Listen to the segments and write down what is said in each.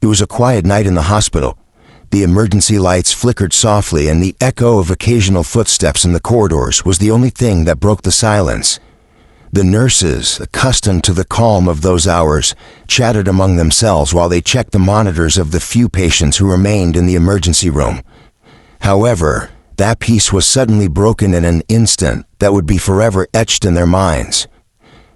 It was a quiet night in the hospital. The emergency lights flickered softly, and the echo of occasional footsteps in the corridors was the only thing that broke the silence. The nurses, accustomed to the calm of those hours, chatted among themselves while they checked the monitors of the few patients who remained in the emergency room. However, that peace was suddenly broken in an instant that would be forever etched in their minds.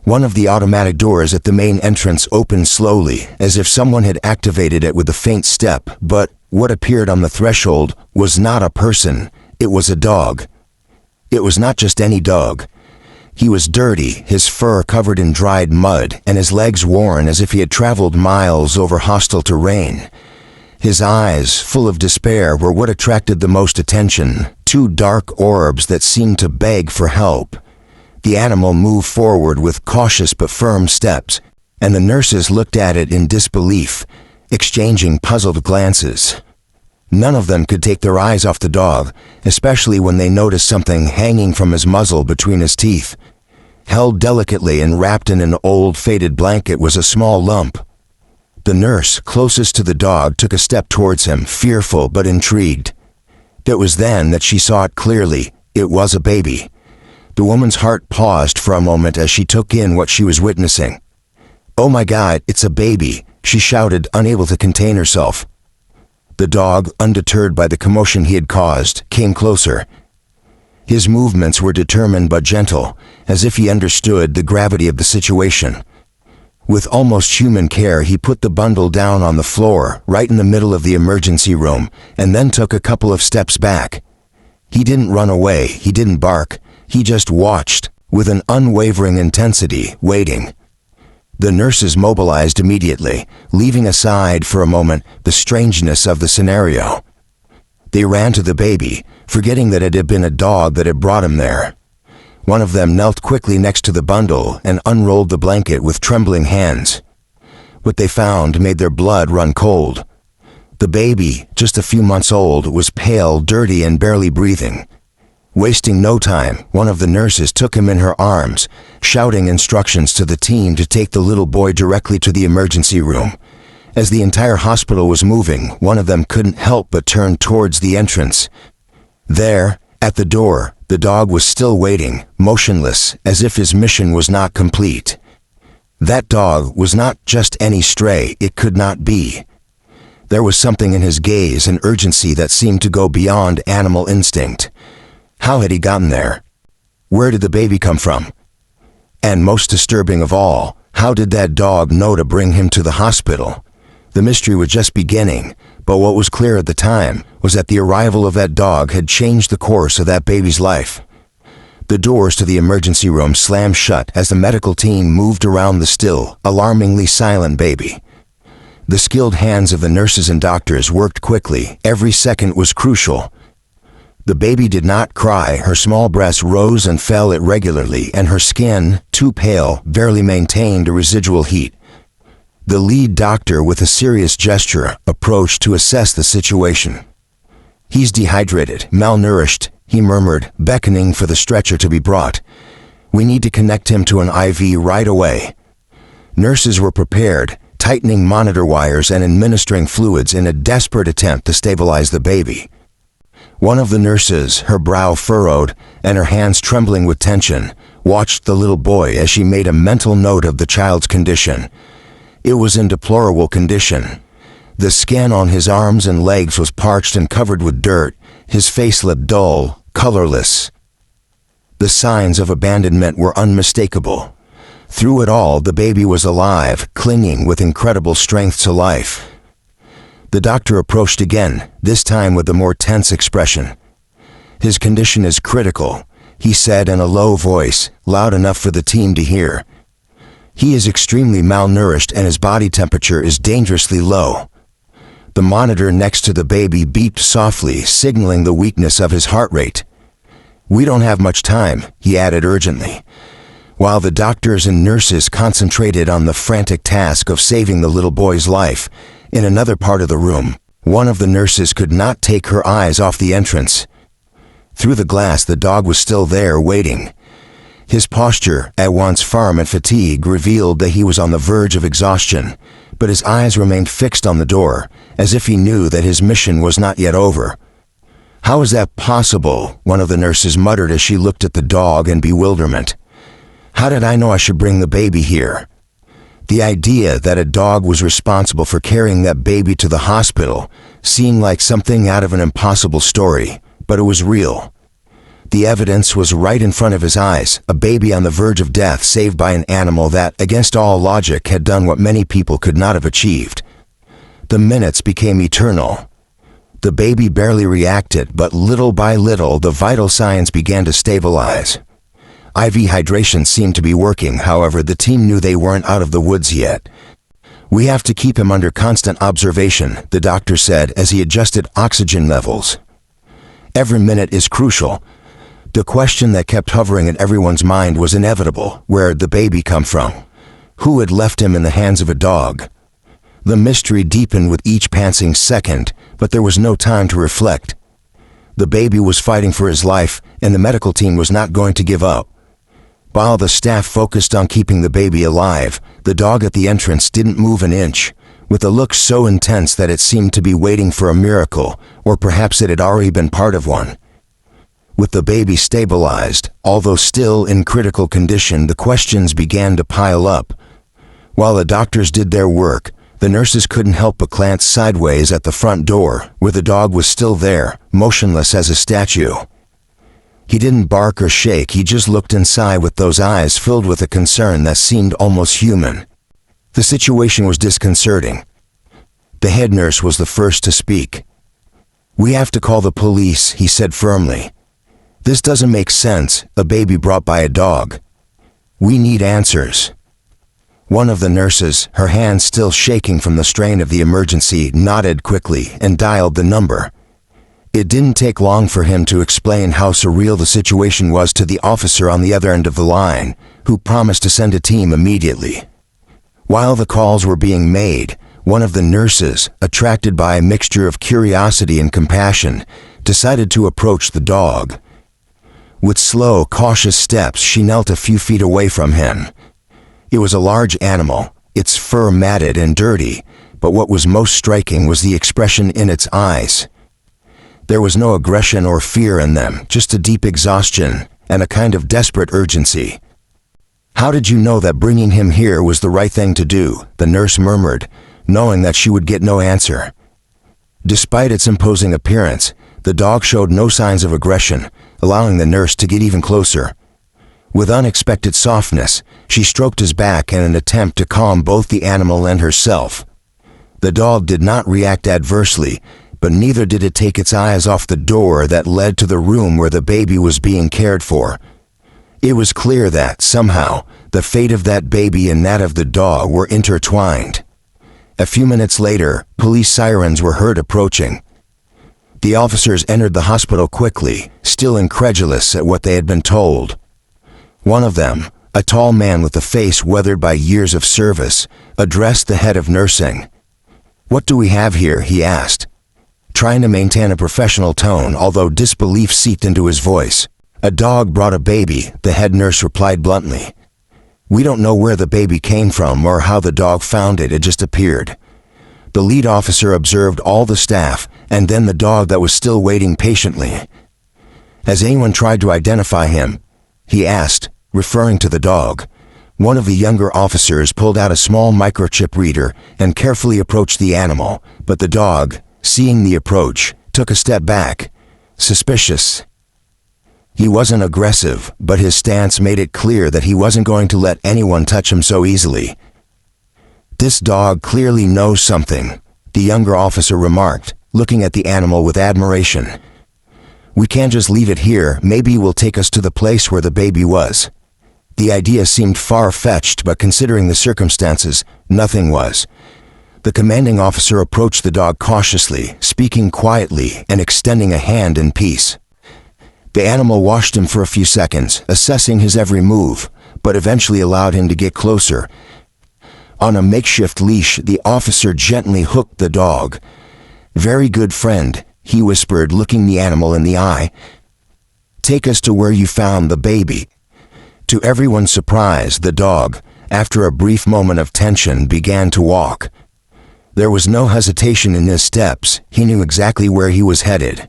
One of the automatic doors at the main entrance opened slowly, as if someone had activated it with a faint step, but what appeared on the threshold was not a person, it was a dog. It was not just any dog. He was dirty, his fur covered in dried mud, and his legs worn as if he had traveled miles over hostile terrain. His eyes, full of despair, were what attracted the most attention, two dark orbs that seemed to beg for help. The animal moved forward with cautious but firm steps, and the nurses looked at it in disbelief, exchanging puzzled glances. None of them could take their eyes off the dog, especially when they noticed something hanging from his muzzle between his teeth. Held delicately and wrapped in an old faded blanket was a small lump. The nurse closest to the dog took a step towards him, fearful but intrigued. It was then that she saw it clearly. It was a baby. The woman's heart paused for a moment as she took in what she was witnessing. "Oh my God, it's a baby," she shouted, unable to contain herself. The dog, undeterred by the commotion he had caused, came closer. His movements were determined but gentle, as if he understood the gravity of the situation. With almost human care, he put the bundle down on the floor, right in the middle of the emergency room, and then took a couple of steps back. He didn't run away, he didn't bark, he just watched, with an unwavering intensity, waiting. The nurses mobilized immediately, leaving aside for a moment the strangeness of the scenario. They ran to the baby, forgetting that it had been a dog that had brought him there. One of them knelt quickly next to the bundle and unrolled the blanket with trembling hands. What they found made their blood run cold. The baby, just a few months old, was pale, dirty, and barely breathing. Wasting no time, one of the nurses took him in her arms, shouting instructions to the team to take the little boy directly to the emergency room. As the entire hospital was moving, one of them couldn't help but turn towards the entrance. There, at the door, the dog was still waiting, motionless, as if his mission was not complete. That dog was not just any stray, it could not be. There was something in his gaze and urgency that seemed to go beyond animal instinct. How had he gotten there? Where did the baby come from? And most disturbing of all, how did that dog know to bring him to the hospital? The mystery was just beginning, but what was clear at the time was that the arrival of that dog had changed the course of that baby's life. The doors to the emergency room slammed shut as the medical team moved around the still, alarmingly silent baby. The skilled hands of the nurses and doctors worked quickly. Every second was crucial. The baby did not cry. Her small breasts rose and fell irregularly, and her skin, too pale, barely maintained a residual heat. The lead doctor, with a serious gesture, approached to assess the situation. "He's dehydrated, malnourished," he murmured, beckoning for the stretcher to be brought. "We need to connect him to an IV right away." Nurses were prepared, tightening monitor wires and administering fluids in a desperate attempt to stabilize the baby. One of the nurses, her brow furrowed and her hands trembling with tension, watched the little boy as she made a mental note of the child's condition. It was in deplorable condition. The skin on his arms and legs was parched and covered with dirt. His face looked dull, colorless. The signs of abandonment were unmistakable. Through it all, the baby was alive, clinging with incredible strength to life. The doctor approached again, this time with a more tense expression. "His condition is critical," he said in a low voice, loud enough for the team to hear. "He is extremely malnourished and his body temperature is dangerously low." The monitor next to the baby beeped softly, signaling the weakness of his heart rate. "We don't have much time," he added urgently. While the doctors and nurses concentrated on the frantic task of saving the little boy's life, in another part of the room, one of the nurses could not take her eyes off the entrance. Through the glass, the dog was still there, waiting. His posture, at once firm and fatigue, revealed that he was on the verge of exhaustion, but his eyes remained fixed on the door, as if he knew that his mission was not yet over. "How is that possible?" one of the nurses muttered as she looked at the dog in bewilderment. "How did I know I should bring the baby here?" The idea that a dog was responsible for carrying that baby to the hospital seemed like something out of an impossible story, but it was real. The evidence was right in front of his eyes, a baby on the verge of death saved by an animal that, against all logic, had done what many people could not have achieved. The minutes became eternal. The baby barely reacted, but little by little the vital signs began to stabilize. IV hydration seemed to be working, however, the team knew they weren't out of the woods yet. "We have to keep him under constant observation," the doctor said as he adjusted oxygen levels. "Every minute is crucial." The question that kept hovering in everyone's mind was inevitable. Where had the baby come from? Who had left him in the hands of a dog? The mystery deepened with each passing second, but there was no time to reflect. The baby was fighting for his life, and the medical team was not going to give up. While the staff focused on keeping the baby alive, the dog at the entrance didn't move an inch, with a look so intense that it seemed to be waiting for a miracle, or perhaps it had already been part of one. With the baby stabilized, although still in critical condition, the questions began to pile up. While the doctors did their work, the nurses couldn't help but glance sideways at the front door, where the dog was still there, motionless as a statue. He didn't bark or shake, he just looked inside with those eyes filled with a concern that seemed almost human. The situation was disconcerting. The head nurse was the first to speak. "We have to call the police," he said firmly. "This doesn't make sense, a baby brought by a dog. We need answers." One of the nurses, her hands still shaking from the strain of the emergency, nodded quickly and dialed the number. It didn't take long for him to explain how surreal the situation was to the officer on the other end of the line, who promised to send a team immediately. While the calls were being made, one of the nurses, attracted by a mixture of curiosity and compassion, decided to approach the dog. With slow, cautious steps, she knelt a few feet away from him. It was a large animal, its fur matted and dirty, but what was most striking was the expression in its eyes. There was no aggression or fear in them, just a deep exhaustion and a kind of desperate urgency. "How did you know that bringing him here was the right thing to do?" the nurse murmured, knowing that she would get no answer. Despite its imposing appearance, the dog showed no signs of aggression, allowing the nurse to get even closer. With unexpected softness, she stroked his back in an attempt to calm both the animal and herself. The dog did not react adversely, but neither did it take its eyes off the door that led to the room where the baby was being cared for. It was clear that, somehow, the fate of that baby and that of the dog were intertwined. A few minutes later, police sirens were heard approaching. The officers entered the hospital quickly, still incredulous at what they had been told. One of them, a tall man with a face weathered by years of service, addressed the head of nursing. "What do we have here?" he asked, trying to maintain a professional tone, although disbelief seeped into his voice. "A dog brought a baby," the head nurse replied bluntly. "We don't know where the baby came from or how the dog found it, it just appeared." The lead officer observed all the staff, and then the dog that was still waiting patiently. "Has anyone tried to identify him?" he asked, referring to the dog. One of the younger officers pulled out a small microchip reader and carefully approached the animal, but the dog, seeing the approach, took a step back, suspicious. He wasn't aggressive, but his stance made it clear that he wasn't going to let anyone touch him so easily. "This dog clearly knows something," the younger officer remarked, looking at the animal with admiration. "We can't just leave it here, maybe it will take us to the place where the baby was." The idea seemed far-fetched, but considering the circumstances, nothing was. The commanding officer approached the dog cautiously, speaking quietly and extending a hand in peace. The animal watched him for a few seconds, assessing his every move, but eventually allowed him to get closer. On a makeshift leash, the officer gently hooked the dog. "Very good, friend," he whispered, looking the animal in the eye. "Take us to where you found the baby." To everyone's surprise, the dog, after a brief moment of tension, began to walk. There was no hesitation in his steps. He knew exactly where he was headed.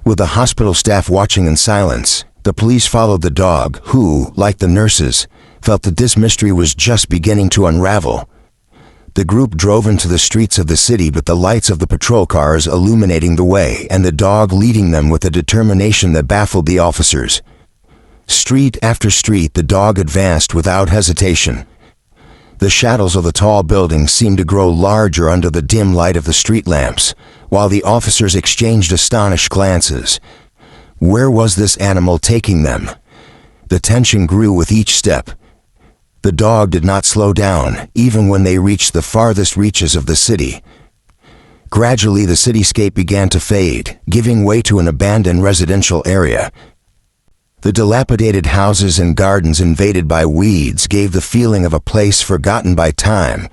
With the hospital staff watching in silence, the police followed the dog, who, like the nurses, felt that this mystery was just beginning to unravel. The group drove into the streets of the city with the lights of the patrol cars illuminating the way and the dog leading them with a determination that baffled the officers. Street after street, the dog advanced without hesitation. The shadows of the tall buildings seemed to grow larger under the dim light of the street lamps, while the officers exchanged astonished glances. Where was this animal taking them? The tension grew with each step. The dog did not slow down, even when they reached the farthest reaches of the city. Gradually, the cityscape began to fade, giving way to an abandoned residential area. The dilapidated houses and gardens invaded by weeds gave the feeling of a place forgotten by time.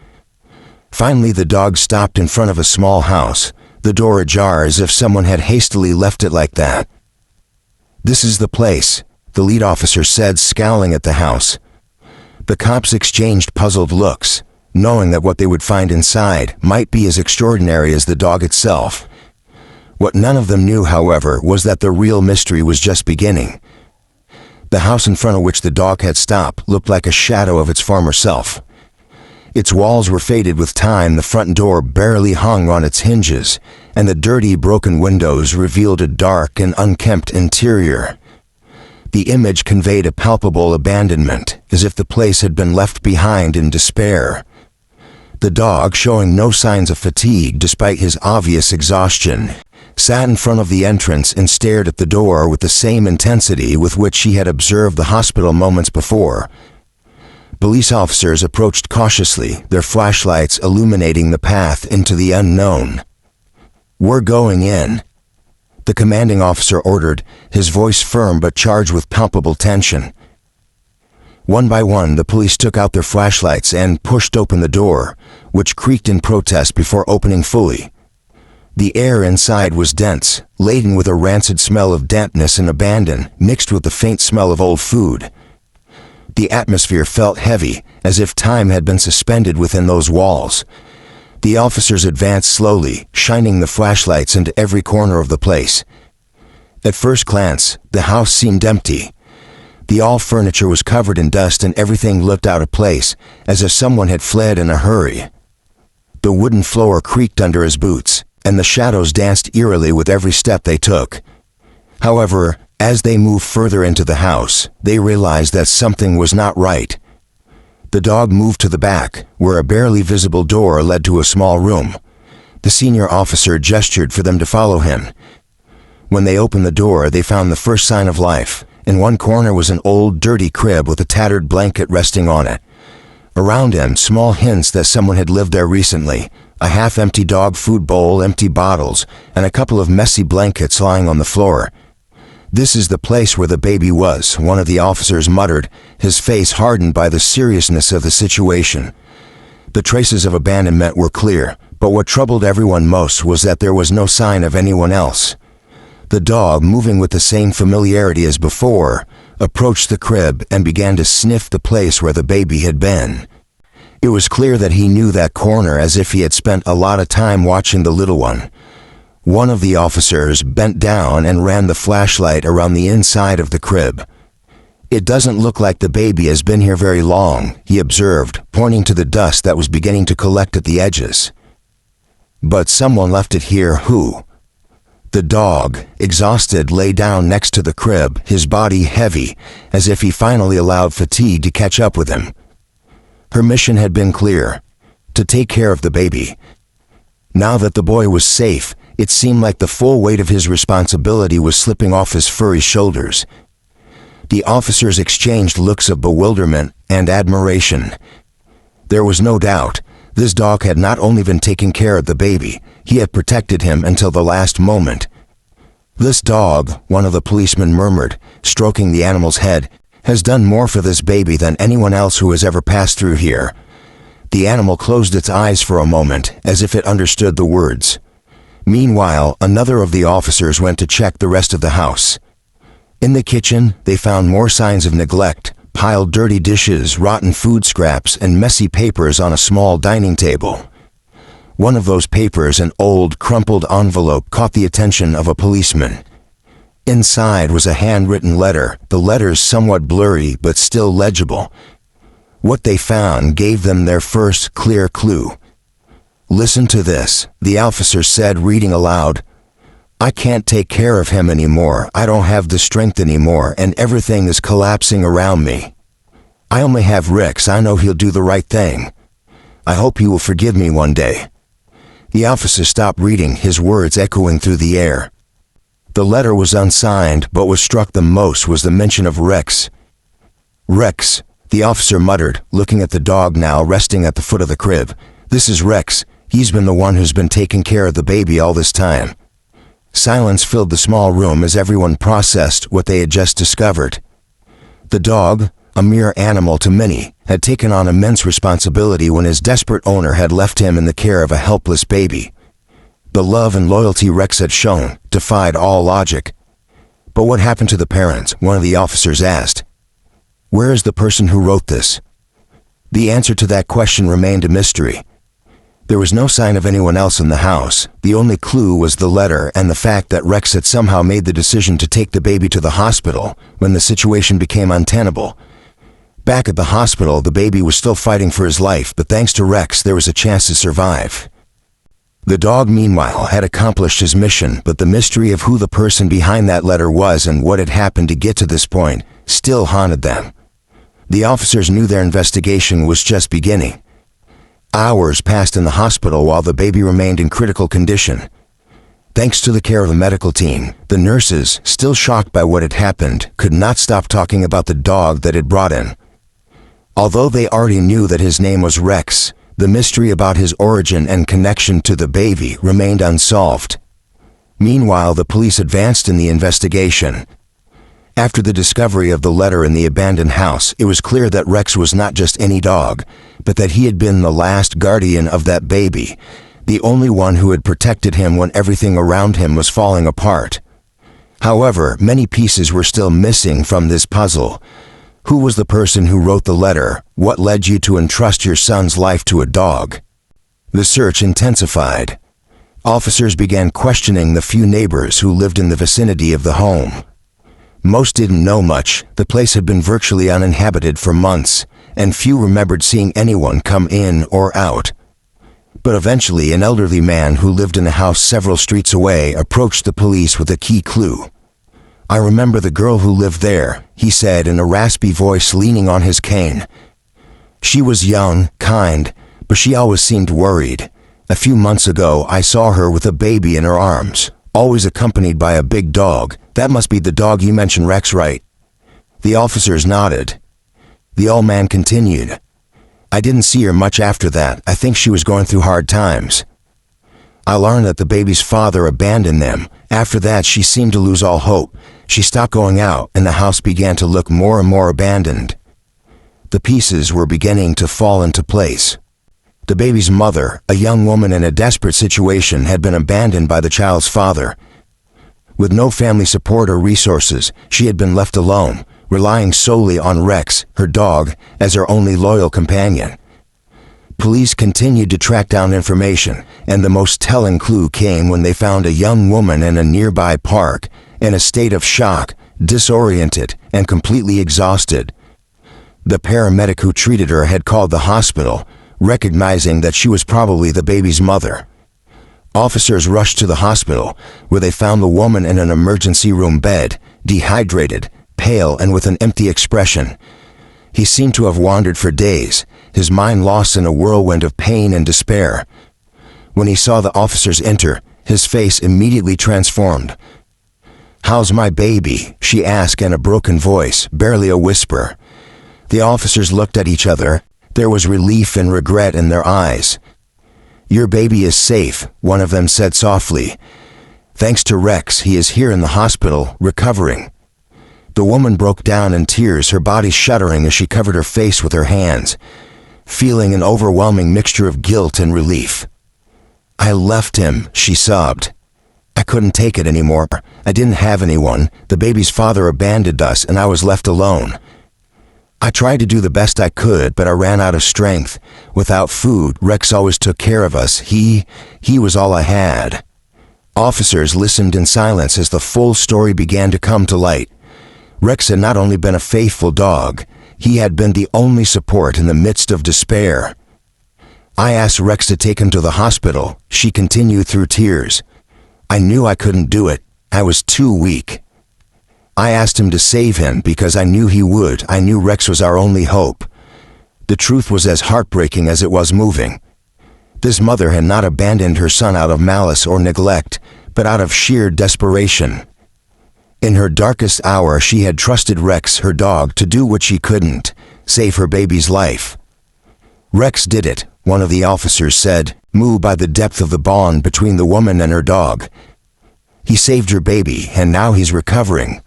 Finally, the dog stopped in front of a small house, the door ajar as if someone had hastily left it like that. "This is the place," the lead officer said, scowling at the house. The cops exchanged puzzled looks, knowing that what they would find inside might be as extraordinary as the dog itself. What none of them knew, however, was that the real mystery was just beginning. The house in front of which the dog had stopped looked like a shadow of its former self. Its walls were faded with time, the front door barely hung on its hinges, and the dirty, broken windows revealed a dark and unkempt interior. The image conveyed a palpable abandonment, as if the place had been left behind in despair. The dog, showing no signs of fatigue despite his obvious exhaustion, sat in front of the entrance and stared at the door with the same intensity with which he had observed the hospital moments before. Police officers approached cautiously, their flashlights illuminating the path into the unknown. "We're going in," the commanding officer ordered, his voice firm but charged with palpable tension. One by one, the police took out their flashlights and pushed open the door, which creaked in protest before opening fully. The air inside was dense, laden with a rancid smell of dampness and abandon, mixed with the faint smell of old food. The atmosphere felt heavy, as if time had been suspended within those walls. The officers advanced slowly, shining the flashlights into every corner of the place. At first glance, the house seemed empty. All furniture was covered in dust and everything looked out of place, as if someone had fled in a hurry. The wooden floor creaked under his boots, and the shadows danced eerily with every step they took. However, as they moved further into the house, they realized that something was not right. The dog moved to the back, where a barely visible door led to a small room. The senior officer gestured for them to follow him. When they opened the door, they found the first sign of life. In one corner was an old, dirty crib with a tattered blanket resting on it. Around him, small hints that someone had lived there recently. A half-empty dog food bowl, empty bottles, and a couple of messy blankets lying on the floor. "This is the place where the baby was," one of the officers muttered, his face hardened by the seriousness of the situation. The traces of abandonment were clear, but what troubled everyone most was that there was no sign of anyone else. The dog, moving with the same familiarity as before, approached the crib and began to sniff the place where the baby had been. It was clear that he knew that corner, as if he had spent a lot of time watching the little one. One of the officers bent down and ran the flashlight around the inside of the crib. "It doesn't look like the baby has been here very long," he observed, pointing to the dust that was beginning to collect at the edges. "But someone left it here. Who?" The dog, exhausted, lay down next to the crib, his body heavy, as if he finally allowed fatigue to catch up with him. Her mission had been clear: to take care of the baby. Now that the boy was safe, it seemed like the full weight of his responsibility was slipping off his furry shoulders. The officers exchanged looks of bewilderment and admiration. There was no doubt, this dog had not only been taking care of the baby, he had protected him until the last moment. "This dog," one of the policemen murmured, stroking the animal's head, "has done more for this baby than anyone else who has ever passed through here." The animal closed its eyes for a moment, as if it understood the words. Meanwhile, another of the officers went to check the rest of the house. In the kitchen, they found more signs of neglect: piled dirty dishes, rotten food scraps, and messy papers on a small dining table. One of those papers, an old, crumpled envelope, caught the attention of a policeman. Inside was a handwritten letter, the letters somewhat blurry but still legible. What they found gave them their first clear clue. "Listen to this," the officer said, reading aloud. "I can't take care of him anymore. I don't have the strength anymore, and everything is collapsing around me. I only have Rex. I know he'll do the right thing. I hope he will forgive me one day." The officer stopped reading, his words echoing through the air. The letter was unsigned, but what struck them most was the mention of Rex. "Rex," the officer muttered, looking at the dog now resting at the foot of the crib. "This is Rex. He's been the one who's been taking care of the baby all this time." Silence filled the small room as everyone processed what they had just discovered. The dog, a mere animal to many, had taken on immense responsibility when his desperate owner had left him in the care of a helpless baby. The love and loyalty Rex had shown defied all logic. "But what happened to the parents?" one of the officers asked. "Where is the person who wrote this?" The answer to that question remained a mystery. There was no sign of anyone else in the house. The only clue was the letter and the fact that Rex had somehow made the decision to take the baby to the hospital when the situation became untenable. Back at the hospital, the baby was still fighting for his life, but thanks to Rex, there was a chance to survive. The dog, meanwhile, had accomplished his mission, but the mystery of who the person behind that letter was and what had happened to get to this point still haunted them. The officers knew their investigation was just beginning. Hours passed in the hospital while the baby remained in critical condition. Thanks to the care of the medical team, the nurses, still shocked by what had happened, could not stop talking about the dog that had brought in. Although they already knew that his name was Rex, the mystery about his origin and connection to the baby remained unsolved. Meanwhile, the police advanced in the investigation. After the discovery of the letter in the abandoned house, it was clear that Rex was not just any dog, but that he had been the last guardian of that baby, the only one who had protected him when everything around him was falling apart. However, many pieces were still missing from this puzzle. Who was the person who wrote the letter? What led you to entrust your son's life to a dog? The search intensified. Officers began questioning the few neighbors who lived in the vicinity of the home. Most didn't know much. The place had been virtually uninhabited for months, and few remembered seeing anyone come in or out. But eventually, an elderly man who lived in a house several streets away approached the police with a key clue. "I remember the girl who lived there," he said in a raspy voice, leaning on his cane. "She was young, kind, but she always seemed worried. A few months ago, I saw her with a baby in her arms, always accompanied by a big dog. That must be the dog you mentioned, Rex, right?" The officers nodded. The old man continued. "I didn't see her much after that. I think she was going through hard times. I learned that the baby's father abandoned them. After that, she seemed to lose all hope. She stopped going out, and the house began to look more and more abandoned." The pieces were beginning to fall into place. The baby's mother, a young woman in a desperate situation, had been abandoned by the child's father. With no family support or resources, she had been left alone, relying solely on Rex, her dog, as her only loyal companion. Police continued to track down information, and the most telling clue came when they found a young woman in a nearby park, in a state of shock, disoriented, and completely exhausted. The paramedic who treated her had called the hospital, recognizing that she was probably the baby's mother. Officers rushed to the hospital, where they found the woman in an emergency room bed, dehydrated, pale, and with an empty expression. He seemed to have wandered for days, his mind lost in a whirlwind of pain and despair. When he saw the officers enter, his face immediately transformed. "How's my baby?" she asked in a broken voice, barely a whisper. The officers looked at each other. There was relief and regret in their eyes. "Your baby is safe," one of them said softly. "Thanks to Rex, he is here in the hospital, recovering." The woman broke down in tears, her body shuddering as she covered her face with her hands, feeling an overwhelming mixture of guilt and relief. "I left him," she sobbed. "I couldn't take it anymore. I didn't have anyone. The baby's father abandoned us, and I was left alone. I tried to do the best I could, but I ran out of strength. Without food, Rex always took care of us. He was all I had." Officers listened in silence as the full story began to come to light. Rex had not only been a faithful dog, he had been the only support in the midst of despair. "I asked Rex to take him to the hospital," she continued through tears. "I knew I couldn't do it. I was too weak. I asked him to save him because I knew he would. I knew Rex was our only hope." The truth was as heartbreaking as it was moving. This mother had not abandoned her son out of malice or neglect, but out of sheer desperation. In her darkest hour, she had trusted Rex, her dog, to do what she couldn't: save her baby's life. "Rex did it," one of the officers said, moved by the depth of the bond between the woman and her dog. "He saved your baby, and now he's recovering."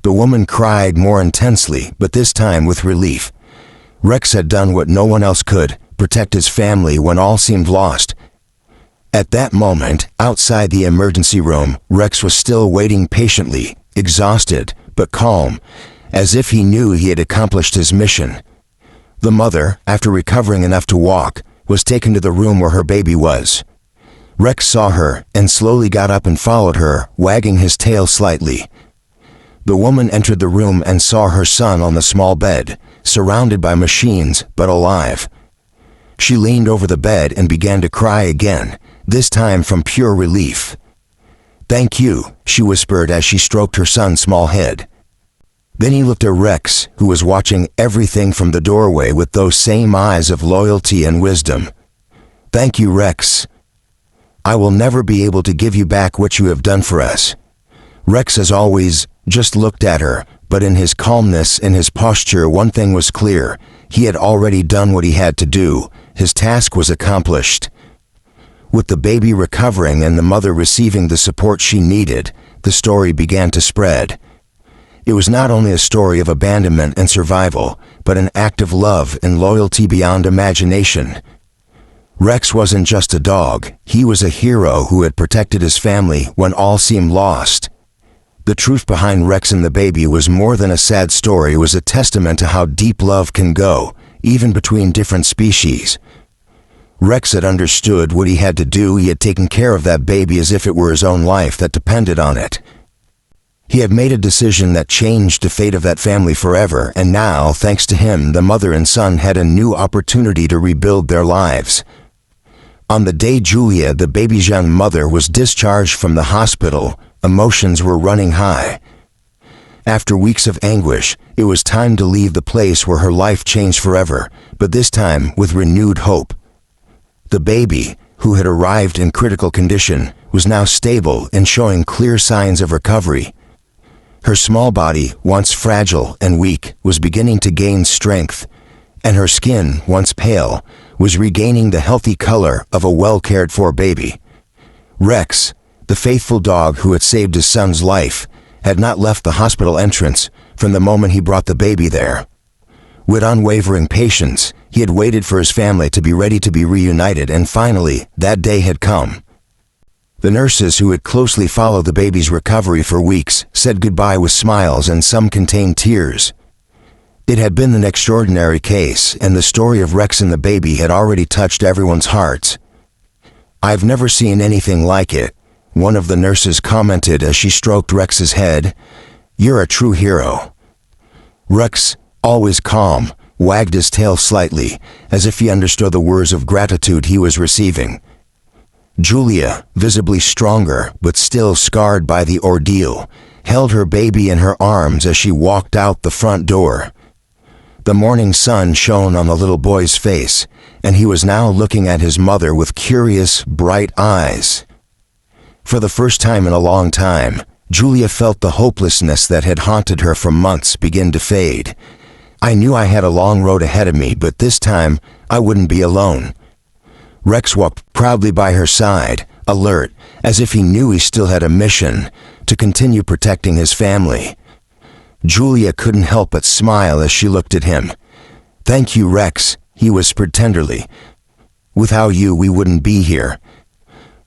The woman cried more intensely, but this time with relief. Rex had done what no one else could: protect his family when all seemed lost. At that moment, outside the emergency room, Rex was still waiting patiently, exhausted but calm, as if he knew he had accomplished his mission. The mother, after recovering enough to walk, was taken to the room where her baby was. Rex saw her and slowly got up and followed her, wagging his tail slightly. The woman entered the room and saw her son on the small bed, surrounded by machines but alive. She leaned over the bed and began to cry again, this time from pure relief. "Thank you," she whispered as she stroked her son's small head. Then he looked at Rex, who was watching everything from the doorway with those same eyes of loyalty and wisdom. "Thank you, Rex. I will never be able to give you back what you have done for us." Rex, as always, just looked at her, but in his calmness and his posture, one thing was clear: he had already done what he had to do. His task was accomplished. With the baby recovering and the mother receiving the support she needed, the story began to spread. It was not only a story of abandonment and survival, but an act of love and loyalty beyond imagination. Rex wasn't just a dog, he was a hero who had protected his family when all seemed lost. The truth behind Rex and the baby was more than a sad story. It was a testament to how deep love can go, even between different species. Rex had understood what he had to do. He had taken care of that baby as if it were his own life that depended on it. He had made a decision that changed the fate of that family forever, and now, thanks to him, the mother and son had a new opportunity to rebuild their lives. On the day Julia, the baby's young mother, was discharged from the hospital, emotions were running high. After weeks of anguish, it was time to leave the place where her life changed forever, but this time with renewed hope. The baby, who had arrived in critical condition, was now stable and showing clear signs of recovery. Her small body, once fragile and weak, was beginning to gain strength, and her skin, once pale, was regaining the healthy color of a well-cared-for baby. Rex, the faithful dog who had saved his son's life, had not left the hospital entrance from the moment he brought the baby there. With unwavering patience, he had waited for his family to be ready to be reunited, and finally, that day had come. The nurses who had closely followed the baby's recovery for weeks said goodbye with smiles, and some contained tears. It had been an extraordinary case, and the story of Rex and the baby had already touched everyone's hearts. "I've never seen anything like it," one of the nurses commented as she stroked Rex's head. "You're a true hero." Rex, always calm, wagged his tail slightly, as if he understood the words of gratitude he was receiving. Julia, visibly stronger but still scarred by the ordeal, held her baby in her arms as she walked out the front door. The morning sun shone on the little boy's face, and he was now looking at his mother with curious, bright eyes. For the first time in a long time, Julia felt the hopelessness that had haunted her for months begin to fade. "I knew I had a long road ahead of me, but this time I wouldn't be alone." Rex walked proudly by her side, alert, as if he knew he still had a mission to continue protecting his family. Julia couldn't help but smile as she looked at him. "Thank you, Rex," he whispered tenderly. "Without you, we wouldn't be here."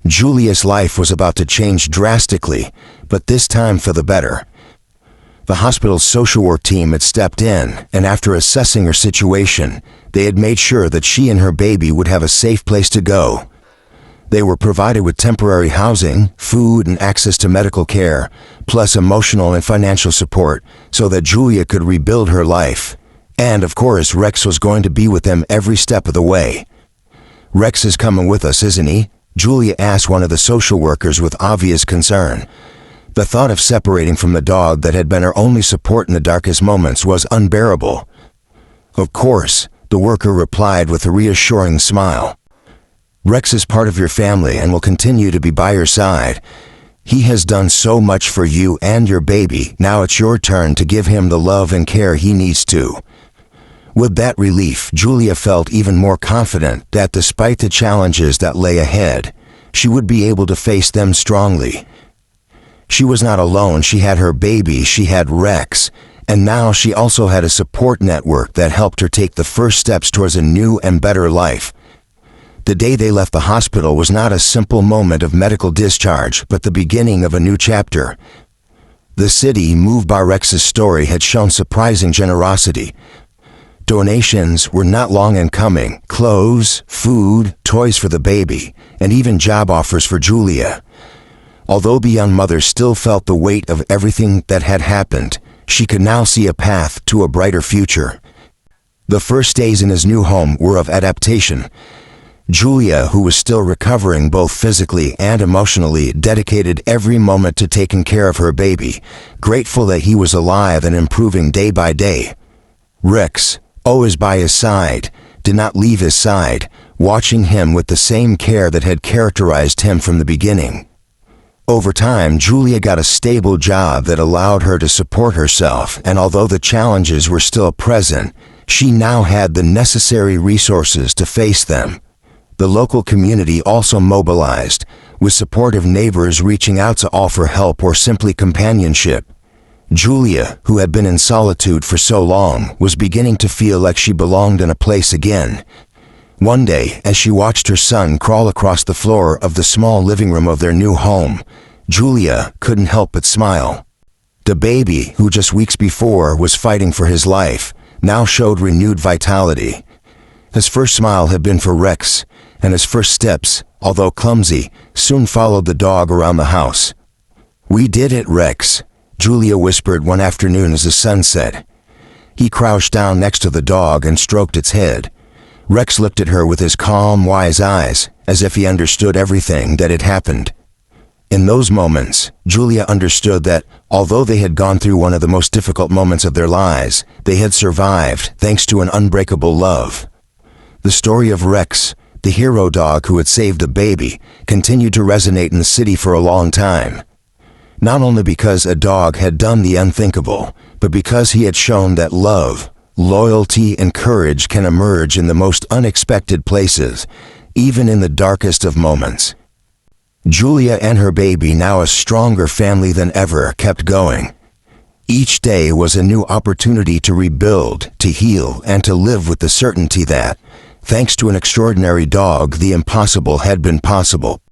Julia's life was about to change drastically, but this time for the better. The hospital's social work team had stepped in, and after assessing her situation, they had made sure that she and her baby would have a safe place to go. They were provided with temporary housing, food, and access to medical care, plus emotional and financial support, so that Julia could rebuild her life. And, of course, Rex was going to be with them every step of the way. "Rex is coming with us, isn't he?" Julia asked one of the social workers with obvious concern. The thought of separating from the dog that had been her only support in the darkest moments was unbearable. "Of course," the worker replied with a reassuring smile. "Rex is part of your family and will continue to be by your side. He has done so much for you and your baby. Now it's your turn to give him the love and care he needs to." With that relief, Julia felt even more confident that despite the challenges that lay ahead, she would be able to face them strongly. She was not alone. She had her baby, she had Rex, and now she also had a support network that helped her take the first steps towards a new and better life. The day they left the hospital was not a simple moment of medical discharge, but the beginning of a new chapter. The city, moved by Rex's story, had shown surprising generosity. Donations were not long in coming: clothes, food, toys for the baby, and even job offers for Julia. Although the young mother still felt the weight of everything that had happened, she could now see a path to a brighter future. The first days in his new home were of adaptation. Julia, who was still recovering both physically and emotionally, dedicated every moment to taking care of her baby, grateful that he was alive and improving day by day. Rex, always by his side, did not leave his side, watching him with the same care that had characterized him from the beginning. Over time, Julia got a stable job that allowed her to support herself, and although the challenges were still present, she now had the necessary resources to face them. The local community also mobilized, with supportive neighbors reaching out to offer help or simply companionship. Julia, who had been in solitude for so long, was beginning to feel like she belonged in a place again. One day, as she watched her son crawl across the floor of the small living room of their new home, Julia couldn't help but smile. The baby, who just weeks before was fighting for his life, now showed renewed vitality. His first smile had been for Rex, and his first steps, although clumsy, soon followed the dog around the house. "We did it, Rex," Julia whispered one afternoon as the sun set. He crouched down next to the dog and stroked its head. Rex looked at her with his calm, wise eyes, as if he understood everything that had happened. In those moments, Julia understood that, although they had gone through one of the most difficult moments of their lives, they had survived thanks to an unbreakable love. The story of Rex, the hero dog who had saved a baby, continued to resonate in the city for a long time. Not only because a dog had done the unthinkable, but because he had shown that love, loyalty, and courage can emerge in the most unexpected places, even in the darkest of moments. Julia and her baby, now a stronger family than ever, kept going. Each day was a new opportunity to rebuild, to heal, and to live with the certainty that, thanks to an extraordinary dog, the impossible had been possible.